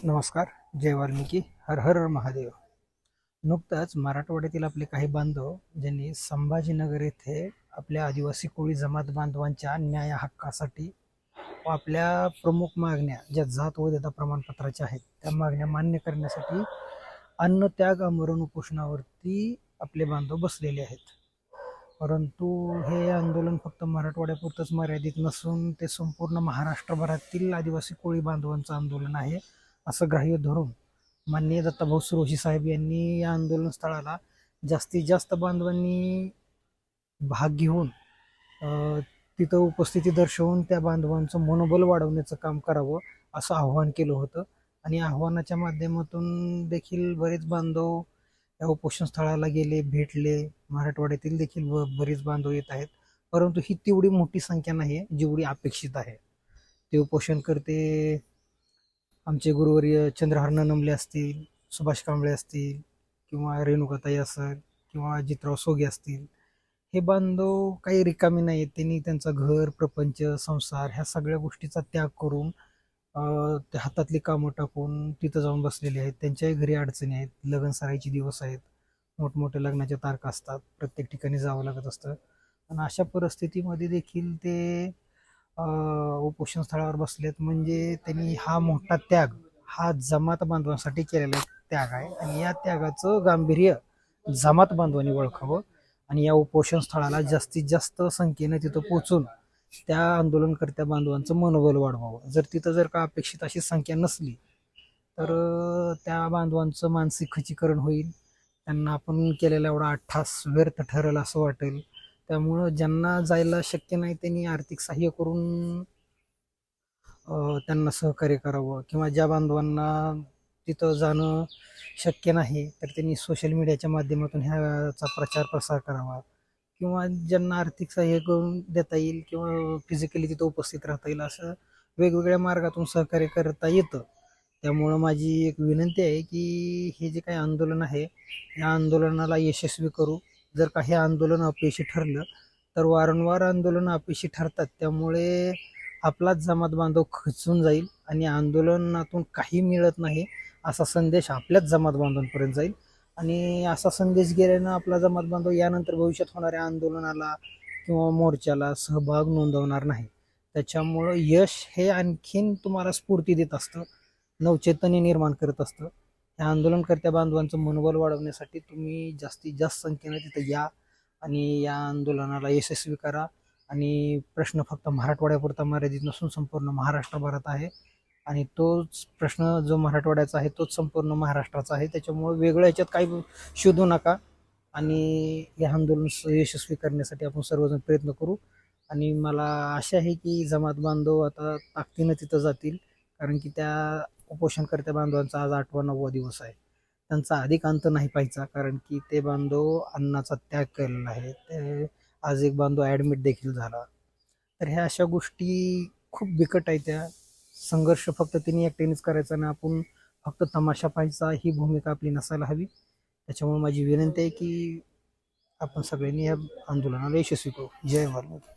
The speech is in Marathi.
नमस्कार. जय वाल्मिकी. हर हर महादेव. नुकताच मराठवाड्यातील आपले काही बांधव ज्यांनी संभाजीनगर येथे आपल्या आदिवासी कोळी जमात बांधवांच्या न्याय हक्कासाठी व आपल्या प्रमुख मागण्या ज्या जात वैधता प्रमाणपत्राच्या आहेत त्या मागण्या मान्य करण्यासाठी अन्नत्याग आमरण उपोषणावरती आपले बांधव बसलेले आहेत. परंतु हे आंदोलन फक्त मराठवाड्यापुरतंच मर्यादित नसून ते संपूर्ण महाराष्ट्रभरातील आदिवासी कोळी बांधवांचं आंदोलन आहे असं ग्राह्य धरून माननीय दत्ताभाऊ सुरोशी साहेब यांनी या आंदोलन स्थळाला जास्तीत जास्त बांधवांनी भाग घेऊन तिथं उपस्थिती दर्शवून त्या बांधवांचं मनोबल वाढवण्याचं काम करावं असं आव्हान केलं होतं. आणि आव्हानाच्या माध्यमातून देखील बरेच बांधव या उपोषण स्थळाला गेले, भेटले. मराठवाड्यातील देखील बरीच बांधव येत आहेत, परंतु ही तेवढी मोठी संख्या नाही आहे जेवढी अपेक्षित आहे. ते उपोषणकर्ते आमचे गुरुवर्य चंद्रहार ननमले असतील, सुभाष कांबळे असतील, किंवा रेणुकाताई असेल, किंवा अजितराव सोगे असतील, हे बांधव काही रिकामी नाही आहेत. त्यांनी त्यांचा घर, प्रपंच, संसार ह्या सगळ्या गोष्टीचा त्याग करून त्या हातातली कामं टाकून तिथं जाऊन बसलेले आहेत. त्यांच्याही घरी अडचणी आहेत, लग्न सराईचे दिवस आहेत, मोठमोठ्या लग्नाच्या तारखा असतात, प्रत्येक ठिकाणी जावं लागत असतं. आणि अशा परिस्थितीमध्ये देखील ते उपोषण स्थळावर बसलेत म्हणजे त्यांनी हा मोठा त्याग हा जमात बांधवांसाठी केलेला त्याग आहे. आणि या त्यागाचं गांभीर्य जमात बांधवांनी ओळखावं आणि या उपोषण स्थळाला जास्तीत जास्त संख्येने तिथं पोहोचून त्या आंदोलनकर्त्या बांधवांचं मनोबल वाढवावं. जर का अपेक्षित अशी संख्या नसली तर त्या बांधवांचं मानसिक खच्चीकरण होईल. त्यांना आपण केलेला एवढा अट्टास व्यर्थ ठरेल असं वाटेल. त्यामुळं ज्यांना जायला शक्य नाही त्यांनी आर्थिक सहाय्य करून त्यांना सहकार्य करावं, किंवा ज्या बांधवांना तिथं जाणं शक्य नाही तर त्यांनी सोशल मीडियाच्या माध्यमातून ह्याचा प्रचार प्रसार करावा, किंवा ज्यांना आर्थिक सहाय्य करून देता येईल किंवा फिजिकली तिथं उपस्थित राहता येईल असं वेगवेगळ्या मार्गातून सहकार्य करता येतं. त्यामुळं माझी एक विनंती आहे की हे जे काही आंदोलन आहे या आंदोलनाला यशस्वी करू. जर का हे आंदोलन अपयशी ठरलं तर वारंवार आंदोलन अपयशी ठरतात, त्यामुळे आपलाच जमात बांधव खचून जाईल आणि आंदोलनातून काही मिळत नाही असा संदेश आपल्याच जमात बांधवांपर्यंत जाईल. आणि असा संदेश गेल्यानं आपला जमात बांधव यानंतर भविष्यात होणाऱ्या आंदोलनाला किंवा मोर्चाला सहभाग नोंदवणार नाही. त्याच्यामुळं यश हे आणखीन तुम्हाला स्फूर्ती देत असतं, नवचैतन्य निर्माण करत असतं. या आंदोलनकर्त्या बांधवांचं मनोबल वाढवण्यासाठी तुम्ही जास्तीत जास्त संख्येने तिथं या आणि या आंदोलनाला यशस्वी करा. आणि प्रश्न फक्त मराठवाड्यापुरता मर्यादित नसून संपूर्ण महाराष्ट्रभरात आहे. आणि तोच प्रश्न जो मराठवाड्याचा आहे तोच संपूर्ण महाराष्ट्राचा आहे. त्याच्यामुळे वेगळं याच्यात काही शोधू नका आणि हे आंदोलन यशस्वी करण्यासाठी आपण सर्वजण प्रयत्न करू. आणि मला आशा आहे की जमात बांधव आता ताकदीनं तिथं जातील, कारण की त्या उपोषणकर्त्या बांधवांचा आज 8वा-9वा दिवस आहे. त्यांचा अधिक अंत नाही पाहायचा, कारण की ते बांधव अन्नाचा त्याग केलेला आहे. ते आज एक बांधव ॲडमिट देखील झाला. तर ह्या अशा गोष्टी खूप बिकट आहेत. त्या संघर्ष फक्त तिने एकट्यानेच करायचा आणि आपण फक्त तमाशा पाहायचा ही भूमिका आपली नसायला हवी. त्याच्यामुळे माझी विनंती आहे की आपण सगळ्यांनी या आंदोलनाला यशस्वी करू. जय भारत.